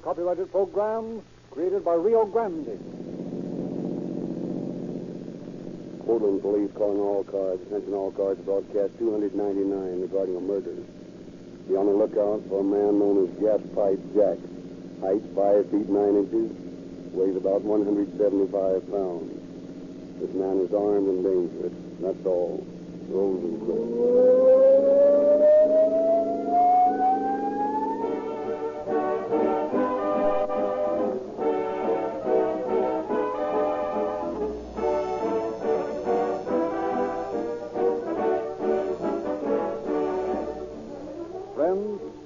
copyrighted program created by Rio Grande. Portland police calling all cars. Attention all cars, broadcast 299 regarding a murder. Be on the lookout for a man known as Gas Pipe Jack. Height 5 feet 9 inches. Weighs about 175 pounds. This man is armed and dangerous. That's all. Rosenquist.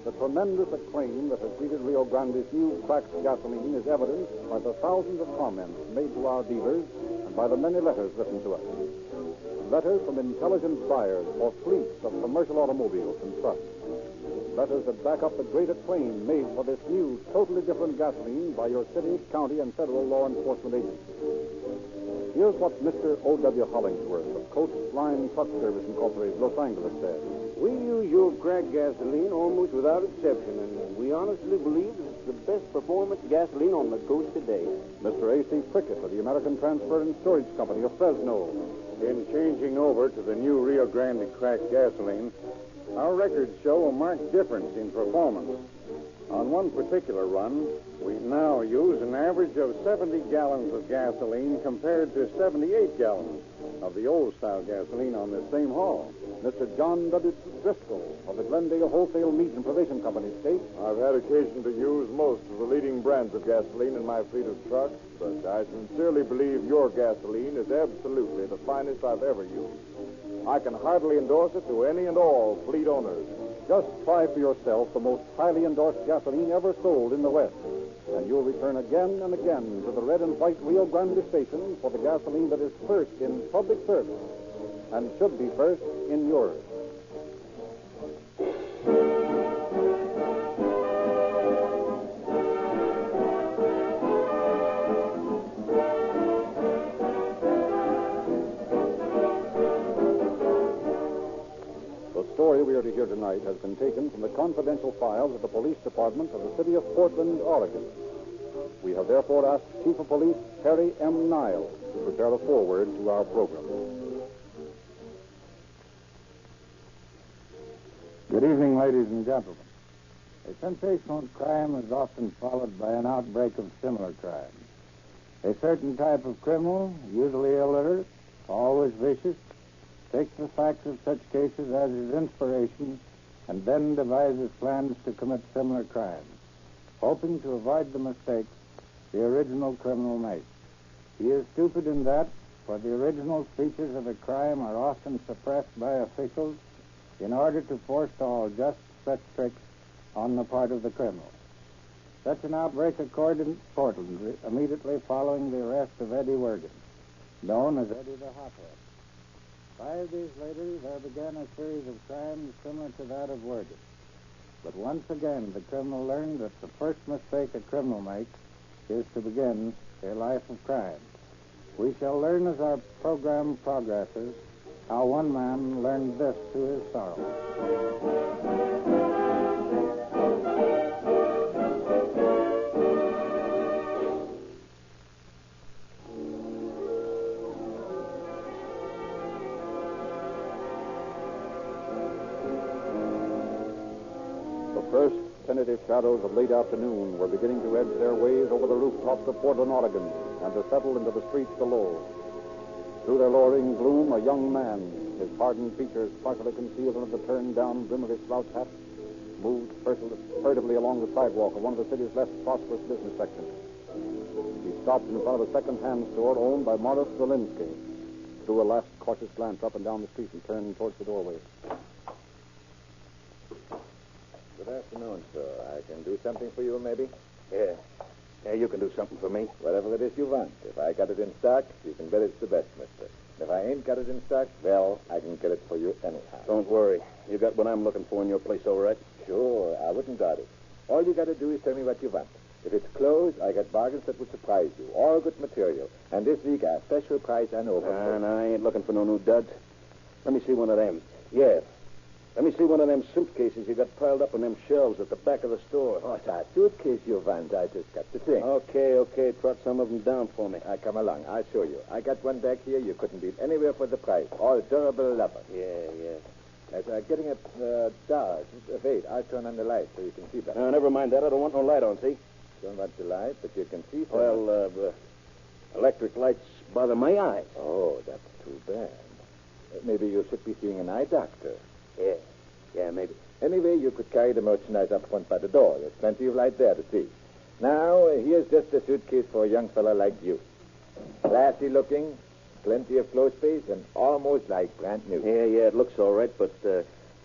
The tremendous acclaim that has greeted Rio Grande's new cracked gasoline is evidenced by the thousands of comments made to our dealers and by the many letters written to us. Letters from intelligent buyers for fleets of commercial automobiles and trucks. Letters that back up the great acclaim made for this new, totally different gasoline by your city, county, and federal law enforcement agencies. Here's what Mr. O.W. Hollingsworth of Coastline Truck Service Incorporated, Los Angeles, said. We use your cracked gasoline almost without exception, and we honestly believe that it's the best performance gasoline on the coast today. Mr. A.C. Prickett of the American Transfer and Storage Company of Fresno. In changing over to the new Rio Grande cracked gasoline, our records show a marked difference in performance. On one particular run, we now use an average of 70 gallons of gasoline compared to 78 gallons of the old-style gasoline on this same haul. Mr. John W. Driscoll of the Glendale Wholesale Meat and Provision Company states, I've had occasion to use most of the leading brands of gasoline in my fleet of trucks, but I sincerely believe your gasoline is absolutely the finest I've ever used. I can heartily endorse it to any and all fleet owners. just try for yourself the most highly endorsed gasoline ever sold in the West. And you'll return again and again to the red and white Rio Grande station for the gasoline that is first in public service and should be first in yours. The story we are to hear tonight has been taken from the confidential files of the police department of the city of Portland, Oregon. We have therefore asked Chief of Police Harry M. Niles to prepare a foreword to our program. Good evening, ladies and gentlemen. A sensational crime is often followed by an outbreak of similar crimes. A certain type of criminal, usually illiterate, always vicious, takes the facts of such cases as his inspiration and then devises plans to commit similar crimes, hoping to avoid the mistakes the original criminal makes. He is stupid in that, for the original features of a crime are often suppressed by officials in order to forestall just such tricks on the part of the criminal. Such an outbreak occurred in Portland immediately following the arrest of Eddie Wergen, known as Eddie the Hothead. 5 days later, there began a series of crimes similar to that of Wergen. But once again, the criminal learned that the first mistake a criminal makes is to begin a life of crime. We shall learn as our program progresses how one man learned this to his sorrow. First tentative shadows of late afternoon were beginning to edge their ways over the rooftops of Portland, Oregon, and to settle into the streets below. Through their lowering gloom, a young man, his hardened features partially concealed under the turned-down brim of his slouch hat, moved furtively along the sidewalk of one of the city's less prosperous business sections. He stopped in front of a second-hand store owned by Morris Zielinski, threw a last cautious glance up and down the street, and turned towards the doorway. Good afternoon, sir. I can do something for you, maybe? Yeah. Yeah, you can do something for me. Whatever it is you want. If I got it in stock, you can bet it's the best, mister. If I ain't got it in stock, well, I can get it for you anyhow. Don't worry. You got what I'm looking for in your place, all right? Sure, I wouldn't doubt it. All you got to do is tell me what you want. If it's clothes, I got bargains that would surprise you. All good material. And this week, a special price on over. And I ain't looking for no new duds. Let me see one of them. Yes. Let me see one of them suitcases you got piled up on them shelves at the back of the store. Oh, that suitcase you want. I just got to think. Okay. Trot some of them down for me. Come along. I'll show you. I got one back here you couldn't beat anywhere for the price. All durable leather. Yeah. As getting it dark. Wait, I'll turn on the light so you can see better. Never mind that. I don't want no light on, see? Don't want the light, but you can see. Well, electric lights bother my eyes. Oh, that's too bad. Maybe you should be seeing an eye doctor. Yeah, maybe. Anyway, you could carry the merchandise up front by the door. There's plenty of light there to see. Now, here's just a suitcase for a young fella like you. Classy looking, plenty of clothes space, and almost like brand new. Yeah, it looks all right, but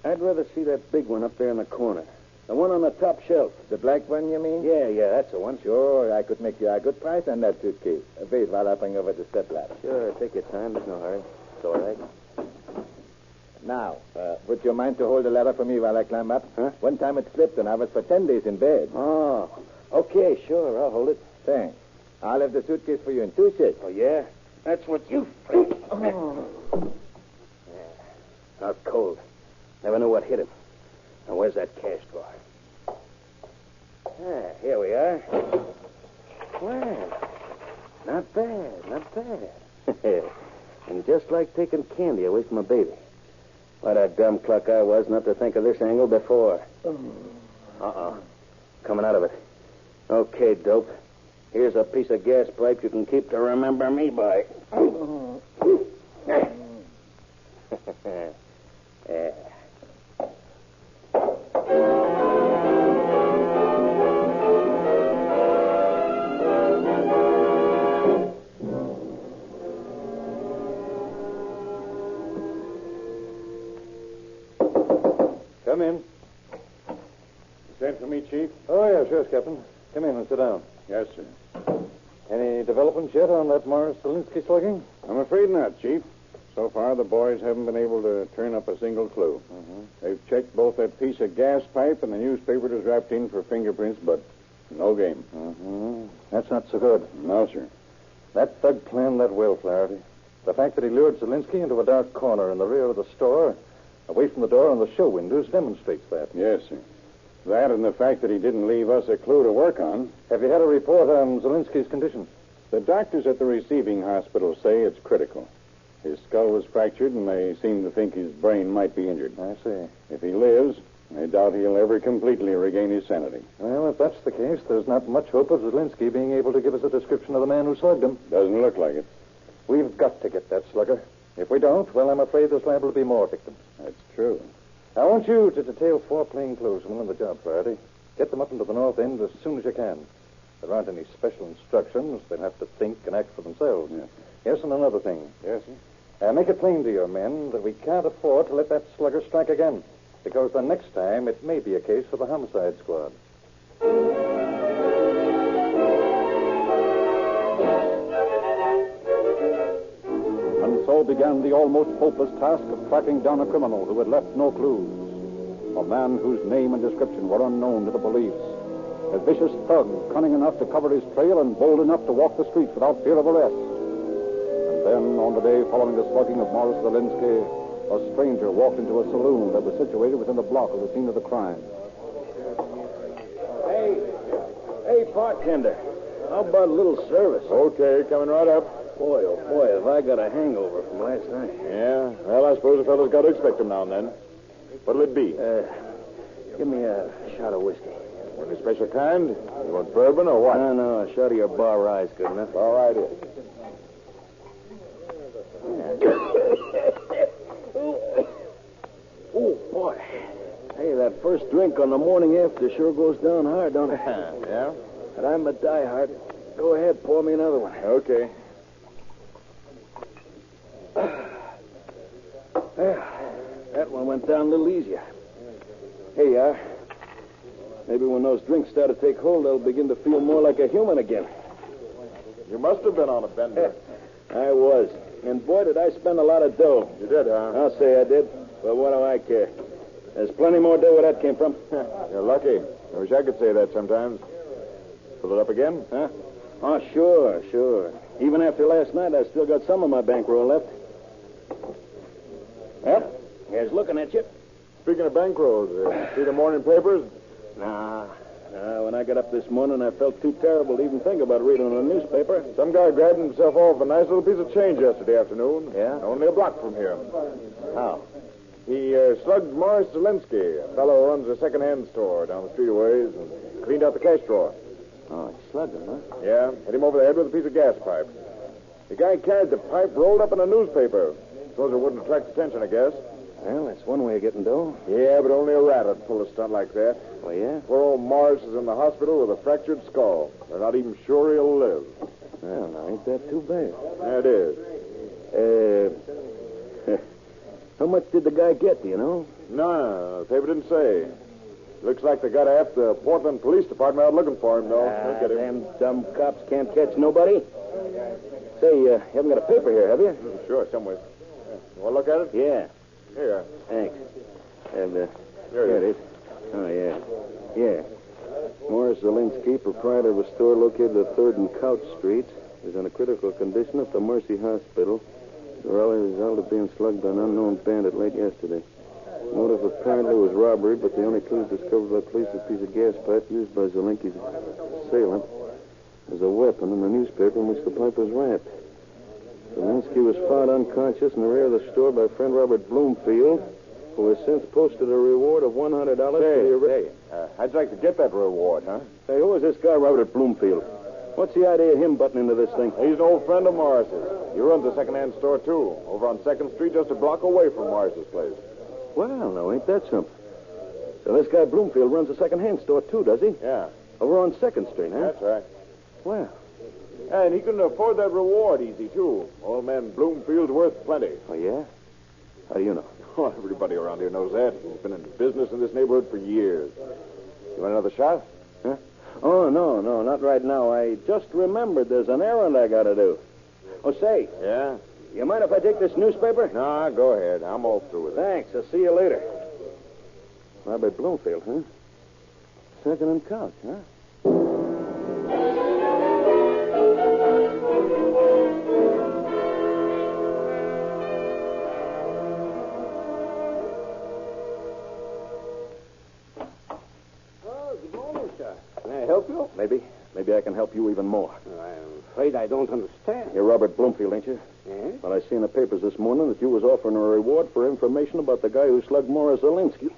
I'd rather see that big one up there in the corner. The one on the top shelf. The black one, you mean? Yeah, that's the one. Sure, I could make you a good price on that suitcase. Wait while I bring over the step ladder. Sure, take your time. There's no hurry. It's all right. Now, would you mind to hold the ladder for me while I climb up? Huh? One time it slipped, and I was for 10 days in bed. Oh, okay, sure. I'll hold it. Thanks. I'll have the suitcase for you in 2 shakes. Oh, yeah? That's what you think. Oh. Yeah. Out cold. Never knew what hit him. Now, where's that cash drawer? Here we are. Well, not bad. And just like taking candy away from a baby. What a dumb cluck I was not to think of this angle before. Coming out of it. Okay, dope. Here's a piece of gas pipe you can keep to remember me by. Yeah. Come in. Sent for me, Chief? Oh, yeah, sure, Captain. Come in and sit down. Yes, sir. Any developments yet on that Morris Zelinsky slugging? I'm afraid not, Chief. So far, the boys haven't been able to turn up a single clue. They've checked both that piece of gas pipe and the newspaper it was wrapped in for fingerprints, but no game. That's not so good. No, sir. That thug planned that well, Flaherty. The fact that he lured Zelinsky into a dark corner in the rear of the store, away from the door and the show windows, demonstrates that. Yes, sir. That and the fact that he didn't leave us a clue to work on. Have you had a report on Zelinsky's condition? The doctors at the receiving hospital say it's critical. His skull was fractured, and they seem to think his brain might be injured. I see. If he lives, they doubt he'll ever completely regain his sanity. Well, if that's the case, there's not much hope of Zelinsky being able to give us a description of the man who slugged him. Doesn't look like it. We've got to get that slugger. If we don't, well, I'm afraid there's liable to be more victims. That's true. I want you to detail 4 plainclothesmen on the job, Faraday. Get them up into the north end as soon as you can. There aren't any special instructions. They'll have to think and act for themselves. Yes, and another thing. Yes, sir. Make it plain to your men that we can't afford to let that slugger strike again, because the next time it may be a case for the homicide squad. And so began the almost hopeless task of tracking down a criminal who had left no clues. A man whose name and description were unknown to the police. A vicious thug, cunning enough to cover his trail and bold enough to walk the streets without fear of arrest. And then, on the day following the slugging of Morris Zelinsky, a stranger walked into a saloon that was situated within the block of the scene of the crime. Hey, bartender. How about a little service? Okay, coming right up. Boy, oh boy, have I got a hangover from last night. Yeah, well, I suppose a fellow's got to expect him now and then. What'll it be? Give me a shot of whiskey. Any special kind? You want bourbon or what? No, a shot of your bar rye's good enough. All right, here. Oh, boy. Hey, that first drink on the morning after sure goes down hard, don't it? Yeah? But I'm a diehard. Go ahead, pour me another one. Okay. That one went down a little easier. Here you are. Maybe when those drinks start to take hold, I'll begin to feel more like a human again. You must have been on a bender. I was. And boy, did I spend a lot of dough. You did, huh? I'll say I did. But what do I care? There's plenty more dough where that came from. You're lucky. I wish I could say that sometimes. Fill it up again? Huh? Oh, sure. Even after last night, I still got some of my bankroll left. Well, here's looking at you. speaking of bankrolls, see the morning papers? Nah. When I got up this morning, I felt too terrible to even think about reading a newspaper. Some guy grabbed himself off a nice little piece of change yesterday afternoon. Yeah? Only a block from here. How? He slugged Morris Zelinsky, a fellow who runs a second-hand store down the street a ways, and cleaned out the cash drawer. Oh, he slugged him, huh? Yeah, hit him over the head with a piece of gas pipe. The guy carried the pipe rolled up in a newspaper. Suppose it wouldn't attract attention, I guess. Well, that's one way of getting dough. Yeah, but only a rat would pull a stunt like that. Oh, yeah? Poor old Morris is in the hospital with a fractured skull. They're not even sure he'll live. Well, now, ain't that too bad? Yeah, it is. How much did the guy get, do you know? No, the paper didn't say. Looks like they got half the Portland Police Department out looking for him, though. They'll get him. Them dumb cops can't catch nobody. Say, you haven't got a paper here, have you? Sure, somewhere. You want to look at it? Yeah. Here. Thanks. And, Here it is. Oh, yeah. Yeah. Morris Zelinsky, proprietor of a store located at 3rd and Couch Streets, is in a critical condition at the Mercy Hospital. The result of being slugged by an unknown bandit late yesterday. The motive apparently was robbery, but the only clues discovered by police is a piece of gas pipe used by Zelinsky's assailant as a weapon in the newspaper in which the pipe was wrapped. Zelinsky was found unconscious in the rear of the store by friend Robert Bloomfield, who has since posted a reward of $100 for the I'd like to get that reward, huh? Say, who is this guy, Robert Bloomfield? What's the idea of him butting into this thing? He's an old friend of Morris's. He runs a second-hand store, too, over on 2nd Street, just a block away from Morris's place. Well, now, ain't that something? So this guy Bloomfield runs a second-hand store, too, does he? Yeah. Over on 2nd Street, huh? That's right. Well. And he can afford that reward easy, too. Old man Bloomfield's worth plenty. Oh, yeah? How do you know? Oh, everybody around here knows that. He's been in business in this neighborhood for years. You want another shot? Huh? Oh, no, not right now. I just remembered there's an errand I got to do. Oh, say. Yeah? You mind if I take this newspaper? No, go ahead. I'm all through with it. Thanks. I'll see you later. Robert Bloomfield, huh? 2nd and Couch, huh? Good morning, sir. Can I help you? Maybe I can help you even more. I'm afraid I don't understand. You're Robert Bloomfield, ain't you? Yes? Well, I seen in the papers this morning that you was offering a reward for information about the guy who slugged Morris Zelinsky.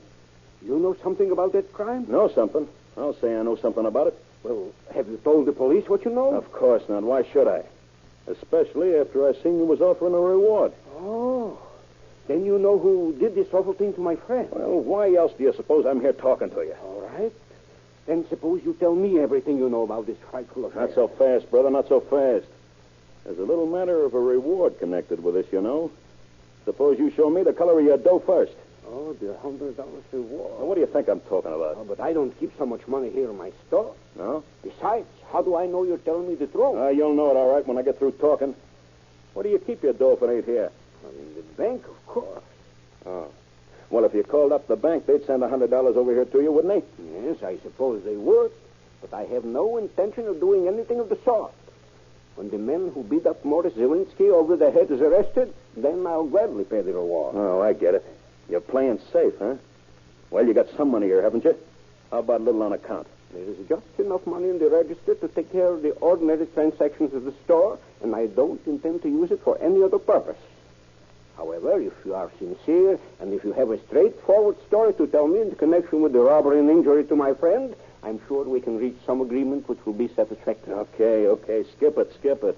You know something about that crime? Know something? I'll say I know something about it. Well, have you told the police what you know? Of course not. Why should I? Especially after I seen you was offering a reward. Oh. Then you know who did this awful thing to my friend. Well, why else do you suppose I'm here talking to you? All right. Then suppose you tell me everything you know about this frightful affair. Not so fast, brother, not so fast. There's a little matter of a reward connected with this, you know. Suppose you show me the color of your dough first. Oh, the $100 reward. Now, what do you think I'm talking about? Oh, but I don't keep so much money here in my store. No? Besides, how do I know you're telling me the truth? You'll know it all right when I get through talking. Where do you keep your dough if it ain't here? Well, in the bank, of course. Oh. Well, if you called up the bank, they'd send $100 over here to you, wouldn't they? Yes, I suppose they would. But I have no intention of doing anything of the sort. When the men who beat up Morris Zelinsky over the head is arrested, then I'll gladly pay the reward. Oh, I get it. You're playing safe, huh? Well, you got some money here, haven't you? How about a little on account? There is just enough money in the register to take care of the ordinary transactions of the store, and I don't intend to use it for any other purpose. However, if you are sincere, and if you have a straightforward story to tell me in connection with the robbery and injury to my friend, I'm sure we can reach some agreement which will be satisfactory. Okay. Skip it.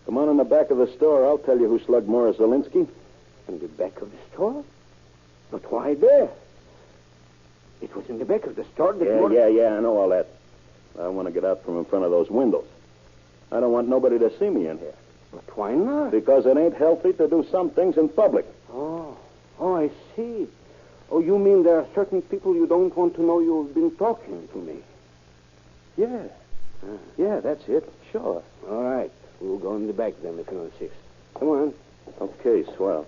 Come on in the back of the store. I'll tell you who slugged Morris Zelinsky. In the back of the store? But why there? It was in the back of the store that Yeah, I know all that. I want to get out from in front of those windows. I don't want nobody to see me in here. But why not? Because it ain't healthy to do some things in public. Oh, I see. Oh, you mean there are certain people you don't want to know you've been talking to me? Yeah. Yeah, that's it. Sure. All right. We'll go in the back then if you insist. Come on. Okay, swell.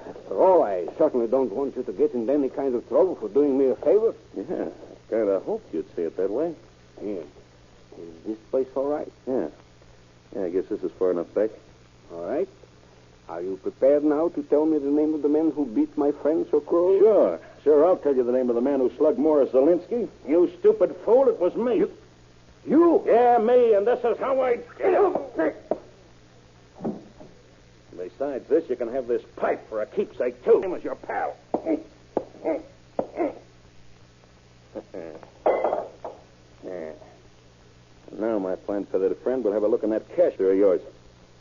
After all, I certainly don't want you to get into any kind of trouble for doing me a favor. Yeah. Kind of hoped you'd see it that way. Yeah. Is this place all right? Yeah. Yeah, I guess this is far enough back. All right. Are you prepared now to tell me the name of the man who beat my friend so cruel? Sure, I'll tell you the name of the man who slugged Morris Zelinsky. You stupid fool, it was me. You? Yeah, me, and this is how I... Besides this, you can have this pipe for a keepsake, too. Him as your pal. Yeah. Now, my fine-feathered friend, we'll have a look in that cash there of yours.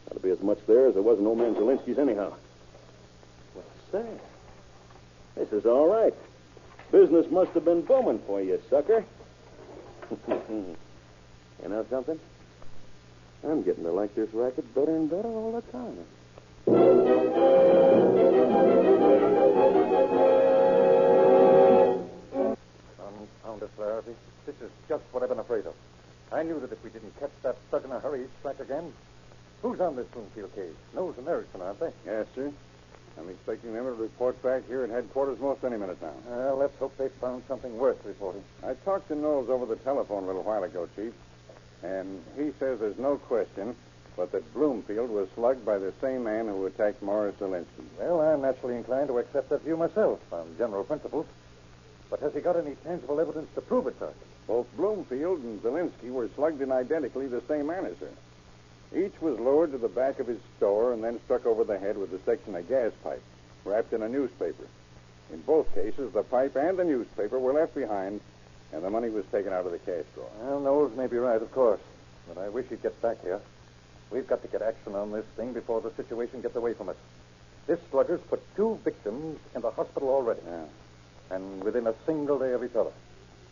That'll be as much there as there was in old man Zelinsky's anyhow. Well, say, this is all right. Business must have been booming for you, sucker. You know something? I'm getting to like this racket better and better all the time. Confounded clarity. This is just what I've been afraid of. I knew that if we didn't catch that thug in a hurry, he'd strike again. Who's on this Bloomfield case? Knowles and Erickson, aren't they? Yes, sir. I'm expecting them to report back here at headquarters most any minute now. Well, let's hope they found something worth reporting. I talked to Knowles over the telephone a little while ago, Chief, and he says there's no question but that Bloomfield was slugged by the same man who attacked Morris Zelinsky. Well, I'm naturally inclined to accept that view myself on general principles. But has he got any tangible evidence to prove it, Doc? Both Bloomfield and Zelinsky were slugged in identically the same manner, sir. Each was lowered to the back of his store and then struck over the head with a section of gas pipe, wrapped in a newspaper. In both cases, the pipe and the newspaper were left behind, and the money was taken out of the cash drawer. Well, Knowles may be right, of course. But I wish he'd get back here. We've got to get action on this thing before the situation gets away from us. This slugger's put 2 victims in the hospital already. Yeah. And within a single day of each other.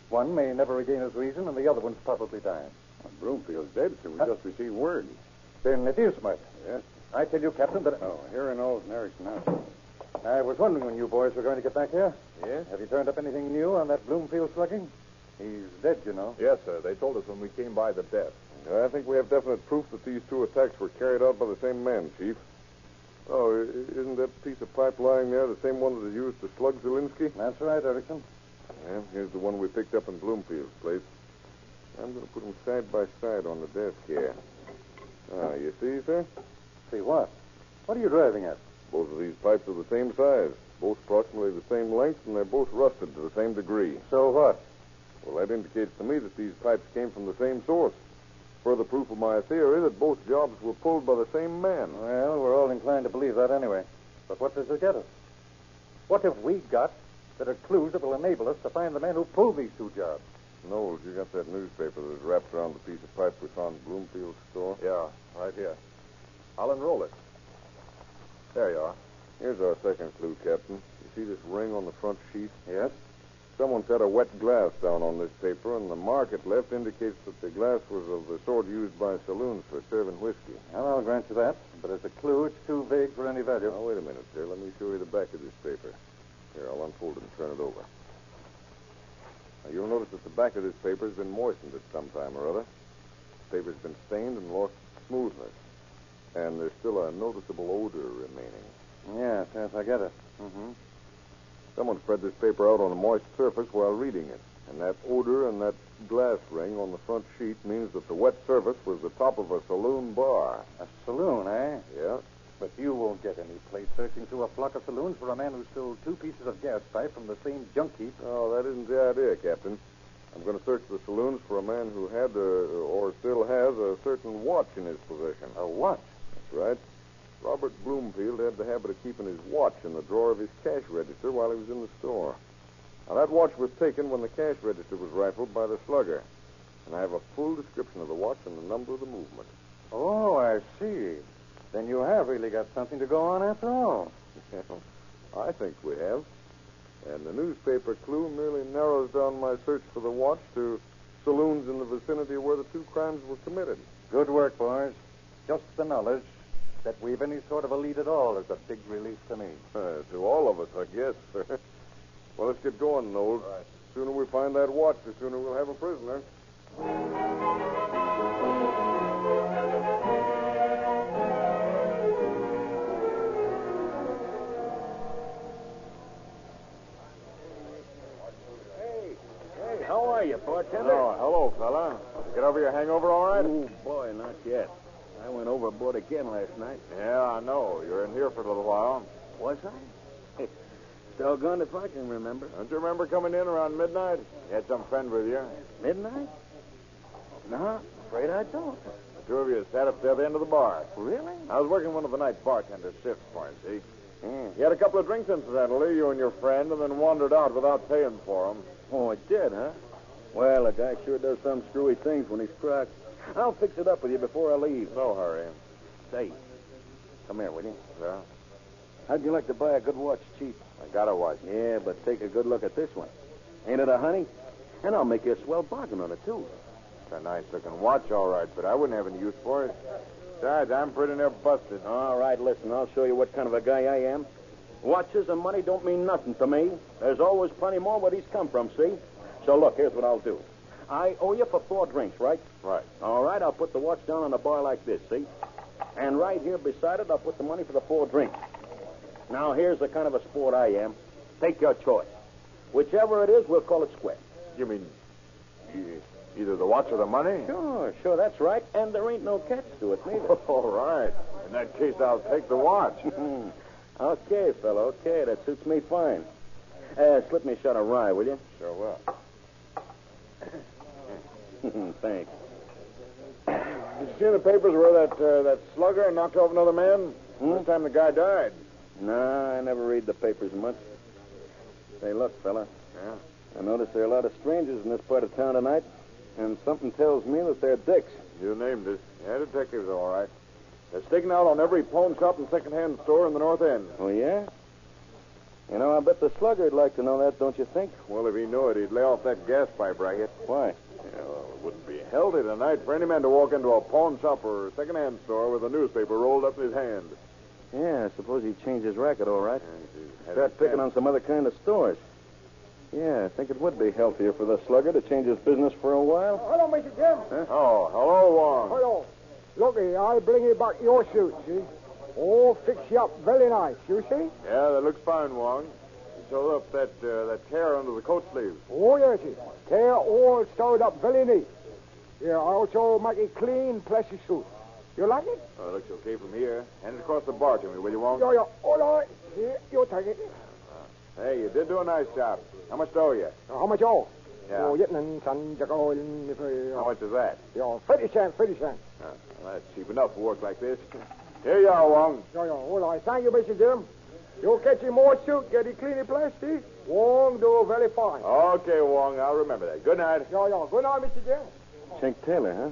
One may never regain his reason, and the other one's probably dying. Well, Bloomfield's dead, sir. We just received word. Then it is murder. Yes. I tell you, Captain, that... Oh, here are Knowles and Erickson now. I was wondering when you boys were going to get back here. Yes? Have you turned up anything new on that Bloomfield slugging? He's dead, you know. Yes, sir. They told us when we came by the death. I think we have definite proof that these 2 attacks were carried out by the same man, Chief. Oh, isn't that piece of pipe lying there the same one that was used to slug Zelinsky? That's right, Erickson. Yeah, here's the one we picked up in Bloomfield's place. I'm going to put them side by side on the desk here. Ah, you see, sir? See what? What are you driving at? Both of these pipes are the same size, both approximately the same length, and they're both rusted to the same degree. So what? Well, that indicates to me that these pipes came from the same source. Further proof of my theory that both jobs were pulled by the same man. Well, we're all inclined to believe that anyway. But what does it get us? What have we got that are clues that will enable us to find the man who pulled these 2 jobs? Knowles, you got that newspaper that was wrapped around the piece of pipe we found in Bloomfield's store? Yeah, right here. I'll unroll it. There you are. Here's our second clue, Captain. You see this ring on the front sheet? Yes? Someone set a wet glass down on this paper, and the mark it left indicates that the glass was of the sort used by saloons for serving whiskey. Well, I'll grant you that. But as a clue, it's too vague for any value. Now, wait a minute, sir. Let me show you the back of this paper. Here, I'll unfold it and turn it over. Now, you'll notice that the back of this paper has been moistened at some time or other. The paper's been stained and lost smoothness. And there's still a noticeable odor remaining. Yes, I get it. Mm-hmm. Someone spread this paper out on a moist surface while reading it. And that odor and that glass ring on the front sheet means that the wet surface was the top of a saloon bar. A saloon, eh? Yeah. But you won't get any place searching through a flock of saloons for a man who stole 2 pieces of gas pipe from the same junk heap. Oh, that isn't the idea, Captain. I'm going to search the saloons for a man who had or still has a certain watch in his possession. A watch? That's right. Robert Bloomfield had the habit of keeping his watch in the drawer of his cash register while he was in the store. Now, that watch was taken when the cash register was rifled by the slugger. And I have a full description of the watch and the number of the movement. Oh, I see. Then you have really got something to go on after all. I think we have. And the newspaper clue merely narrows down my search for the watch to saloons in the vicinity where the 2 crimes were committed. Good work, boys. Just the knowledge that we've any sort of a lead at all is a big relief to me. To all of us, I guess. Well, let's get going, Knowles. All right. The sooner we find that watch, the sooner we'll have a prisoner. Hey, how are you, bartender? Oh, hello, fella. Get over your hangover all right? Oh, boy, not yet. I went overboard again last night. Yeah, I know. You were in here for a little while. Was I? Doggone if I can remember. Don't you remember coming in around midnight? You had some friend with you. Midnight? No, afraid I don't. The two of you sat up there at the end of the bar. Really? I was working one of the night bartender's shifts for him, see? Yeah. You had a couple of drinks, incidentally, you and your friend, and then wandered out without paying for them. Oh, I did, huh? Well, a guy sure does some screwy things when he's cracked. I'll fix it up with you before I leave. No hurry. Say, come here, will you? Yeah? How'd you like to buy a good watch cheap? I got a watch. Yeah, but take a good look at this one. Ain't it a honey? And I'll make you a swell bargain on it, too. It's a nice-looking watch, all right, but I wouldn't have any use for it. Besides, I'm pretty near busted. All right, listen, I'll show you what kind of a guy I am. Watches and money don't mean nothing to me. There's always plenty more where these come from, see? So, look, here's what I'll do. I owe you for 4 drinks, right? Right. All right, I'll put the watch down on a bar like this, see? And right here beside it, I'll put the money for the 4 drinks. Now, here's the kind of a sport I am. Take your choice. Whichever it is, we'll call it square. You mean either the watch or the money? Sure, that's right. And there ain't no catch to it, neither. All right. In that case, I'll take the watch. Okay, fella, okay. That suits me fine. Slip me a shot of rye, will you? Sure will. Thanks. Did you see in the papers where that slugger knocked off another man? This time the guy died. No, I never read the papers much. Say, look, fella. Yeah? I notice there are a lot of strangers in this part of town tonight, and something tells me that they're dicks. You named it. Yeah, detectives, all right. They're sticking out on every pawn shop and second-hand store in the North End. Oh, yeah? You know, I bet the slugger'd like to know that, don't you think? Well, if he knew it, he'd lay off that gas pipe racket. Why? Yeah, well, it wouldn't be healthy tonight for any man to walk into a pawn shop or second-hand store with a newspaper rolled up in his hand. Yeah, I suppose he'd change his racket, all right. Yeah, Start picking on some other kind of stores. Yeah, I think it would be healthier for the slugger to change his business for a while. Hello, Mr. Jim. Huh? Oh, hello, Wong. Hello. Looky, I bring you back your suit, see? Oh, fix you up very nice, you see? Yeah, that looks fine, Wong. Show up that tear under the coat sleeve. Oh, yes, see. Tear all sewed up very neat. Yeah, I also make it clean, plastic suit. You like it? Oh, it looks okay from here. Hand it across the bar to me, will you, Wong? Yeah, all right. Here, you take it. Hey, you did do a nice job. How much dough you? How much all? Yeah. Oh, getting some How much is that? Yeah, 50 cents, 50 cents. Well, that's cheap enough for work like this. Here you are, Wong. Yeah, all right. Thank you, Mr. Jim. You'll catch him more suit, get it clean in plastic. Won't do very fine. Okay, Wong, I'll remember that. Good night. Yeah. Good night, Mr. Jim. Chink Taylor, huh?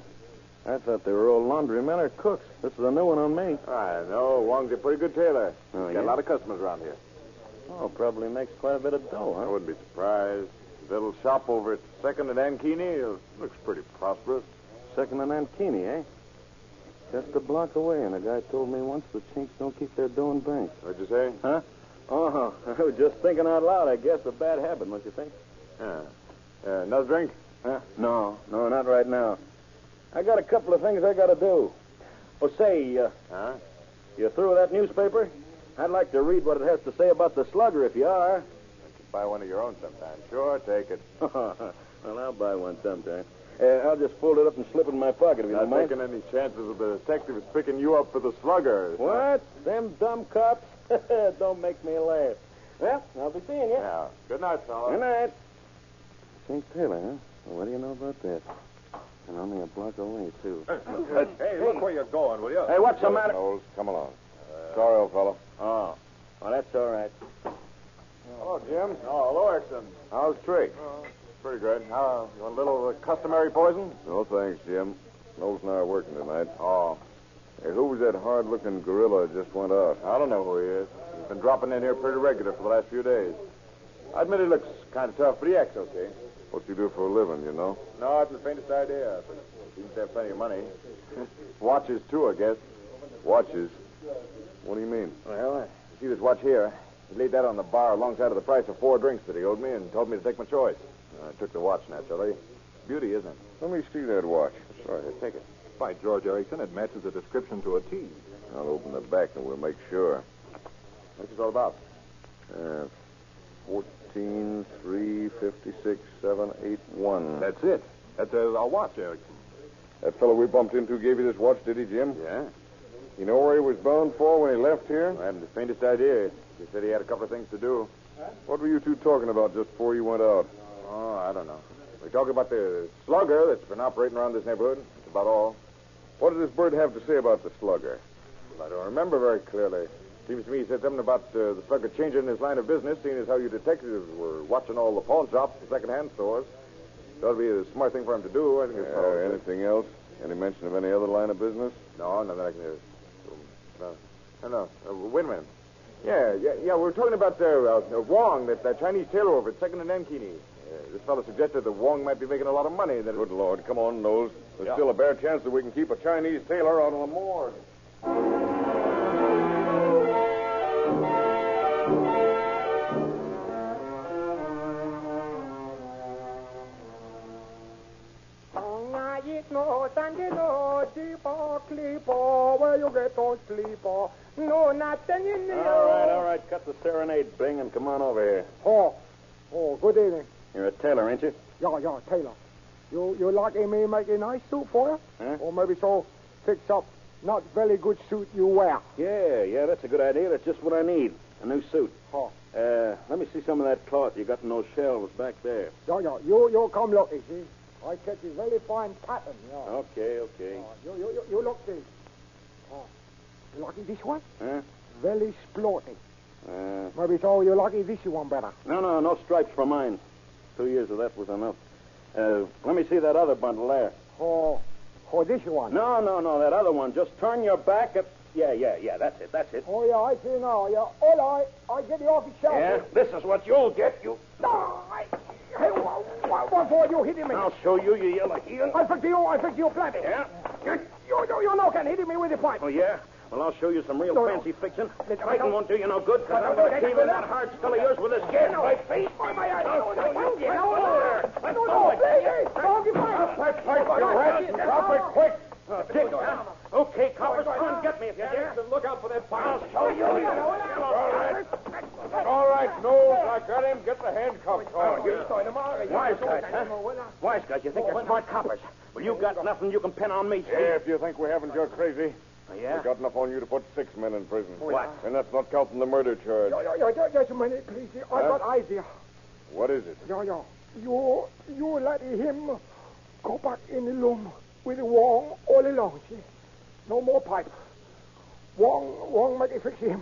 I thought they were all laundrymen or cooks. This is a new one on me. I know. Wong's a pretty good tailor. Oh, Got yeah? a lot of customers around here. Oh, probably makes quite a bit of dough, I huh? wouldn't be surprised. His little shop over at 2nd and Ankeny looks pretty prosperous. 2nd and Ankeny, eh? Just a block away, and a guy told me once the Chinks don't keep their dough in banks. What'd you say? Huh? Uh-huh. I was just thinking out loud, I guess. A bad habit, don't you think? Yeah. Another drink? Huh? No, not right now. I got a couple of things I got to do. Oh, say, Huh? you through with that newspaper? I'd like to read what it has to say about the slugger, if you are. You should buy one of your own sometime. Sure, take it. Well, I'll buy one sometime. I'll just fold it up and slip it in my pocket, if you Not don't mind. taking any chances of the detectives picking you up for the slugger. What? Them dumb cops? Don't make me laugh. Well, I'll be seeing you. Yeah. Good night, fella. Good night. St. Taylor, huh? Well, what do you know about that? And only a block away, too. Hey, look where you're going, will you? Hey, what's the matter? Knowles, come along. Sorry, old fellow. Oh. Well, that's all right. Hello, Jim. Oh, hello, Exton. How's Trick? Pretty good. You want a little customary poison? No, thanks, Jim. Knowles and I are working tonight. Oh. Hey, who was that hard-looking gorilla that just went out? I don't know who he is. He's been dropping in here pretty regular for the last few days. I admit he looks kind of tough, but he acts okay. What's he do for a living, you know? No, I haven't the faintest idea, but he seems to have plenty of money. Watches, too, I guess. Watches? What do you mean? Well, you see this watch here? He laid that on the bar alongside of the price of 4 drinks that he owed me and told me to take my choice. I took the watch, naturally. Beauty, isn't it? Let me see that watch. Sure, here, take it. By George Erickson, it matches the description to a T. I'll open the back and we'll make sure. What's this all about? 14, 3, 56, 7, 8, 1. That's it. That's a watch, Erickson. That fellow we bumped into gave you this watch, did he, Jim? Yeah? You know where he was bound for when he left here? I haven't the faintest idea. He said he had a couple of things to do. What were you two talking about just before you went out? Oh, I don't know. We're talking about the slugger that's been operating around this neighborhood. That's about all. What did this bird have to say about the slugger? Well, I don't remember very clearly. Seems to me he said something about the slugger changing his line of business, seeing as how you detectives were watching all the pawn shops and second-hand stores. That would be a smart thing for him to do. I think it's anything else? Any mention of any other line of business? No, nothing I can hear. No. Wait a minute. Yeah. We were talking about Wong, that Chinese tailor over at 2nd and Nankini. This fellow suggested that Wong might be making a lot of money. Good Lord. Come on, Knowles. There's still a bare chance that we can keep a Chinese tailor out of the morgue. Where you get on sleeper? No, nothing in there. All right. Cut the serenade, Bing, and come on over here. Oh, good evening. You're a tailor, ain't you? Yeah, Taylor. You liking me make a nice suit for you? Huh? Or maybe so fix up not very good suit you wear. Yeah, that's a good idea. That's just what I need. A new suit. Oh. Let me see some of that cloth you got in those shelves back there. Yeah. You come look, you see. I catch a very fine pattern, yeah. Okay. You look, see. Oh. You lucky this one? Huh? Very sporty. Maybe so you lucky this one better. No stripes for mine. 2 years of that was enough. Let me see that other bundle there. Oh, this one? No, that other one. Just turn your back at... Yeah, that's it. Oh, yeah, I see now. Yeah, all right. I'll get you off the shelf. Yeah, this is what you'll get, you... No, Hey, what for you hitting me? I'll show you, you yellow heel. I fix you plenty. Yeah? You know can hitting me with the pipe. Oh, yeah? Well, I'll show you some real fancy fixing. Listen, Fighting won't do you no good, because I'm going to cave in that hard skull of yours with this gas pipe face. My eyes. I'll show you. No, please. Don't give me. You rat. Drop it quick. Dick, huh? Okay, coppers, come and get me if you dare. Look out for that pipe. I'll show you. All right, Knowles, I got him. Get the handcuffs on. Wise guys, huh? Wise guys, you think they're smart coppers. Well, you got nothing you can pin on me. Yeah, if you think we haven't, you're crazy. Oh, yeah? We got enough on you to put 6 men in prison. What? And that's not counting the murder charge. Just a minute, please. I got idea. What is it? You let him go back in the room with Wong all alone, see? No more pipe. Wong make it fix him.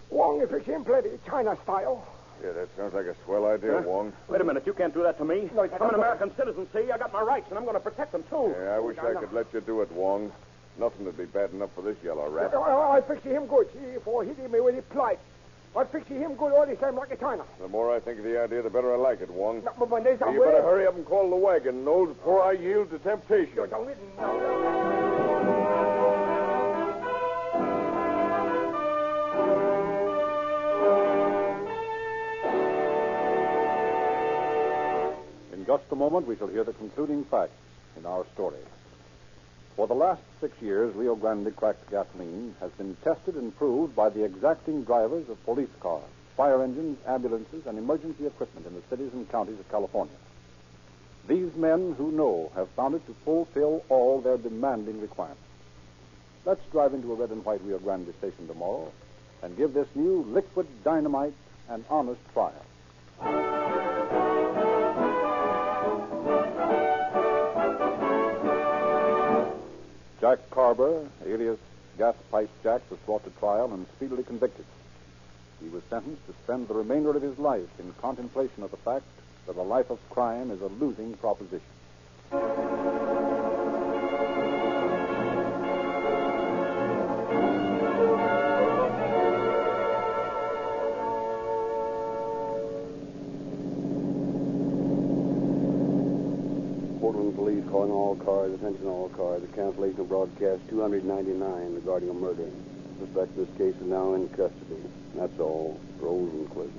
Wong fix him plenty, China style. Yeah, that sounds like a swell idea, Wong. Wait a minute, you can't do that to me. No, I'm an American citizen, see? I got my rights, and I'm going to protect them, too. Yeah, I wish I could let you do it, Wong. Nothing would be bad enough for this yellow rat. I fix him good, see, for hitting me with his plight. I fix him good all the time like a China. The more I think of the idea, the better I like it, Wong. No, but when there's You better hurry up and call the wagon, Knowles, before I yield to temptation. In just a moment, we shall hear the concluding facts in our story. For the last 6 years, Rio Grande cracked gasoline has been tested and proved by the exacting drivers of police cars, fire engines, ambulances, and emergency equipment in the cities and counties of California. These men who know have found it to fulfill all their demanding requirements. Let's drive into a red and white Rio Grande station tomorrow and give this new liquid dynamite an honest trial. Jack Carver, alias Gas Pipe Jack, was brought to trial and speedily convicted. He was sentenced to spend the remainder of his life in contemplation of the fact that a life of crime is a losing proposition. Portland police calling all cars, attention all cars. The cancellation of broadcast 299 regarding a murder. Suspect in this case is now in custody. That's all. Rosenquist.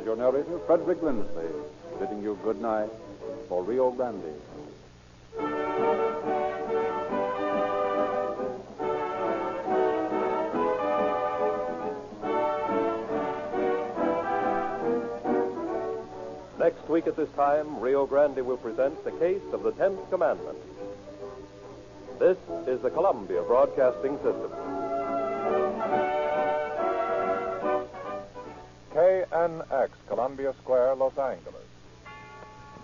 is your narrator, Frederick Lindsley, bidding you good night for Rio Grande. Next week at this time, Rio Grande will present the case of the 10th Commandment. This is the Columbia Broadcasting System. KNX, Columbia Square, Los Angeles.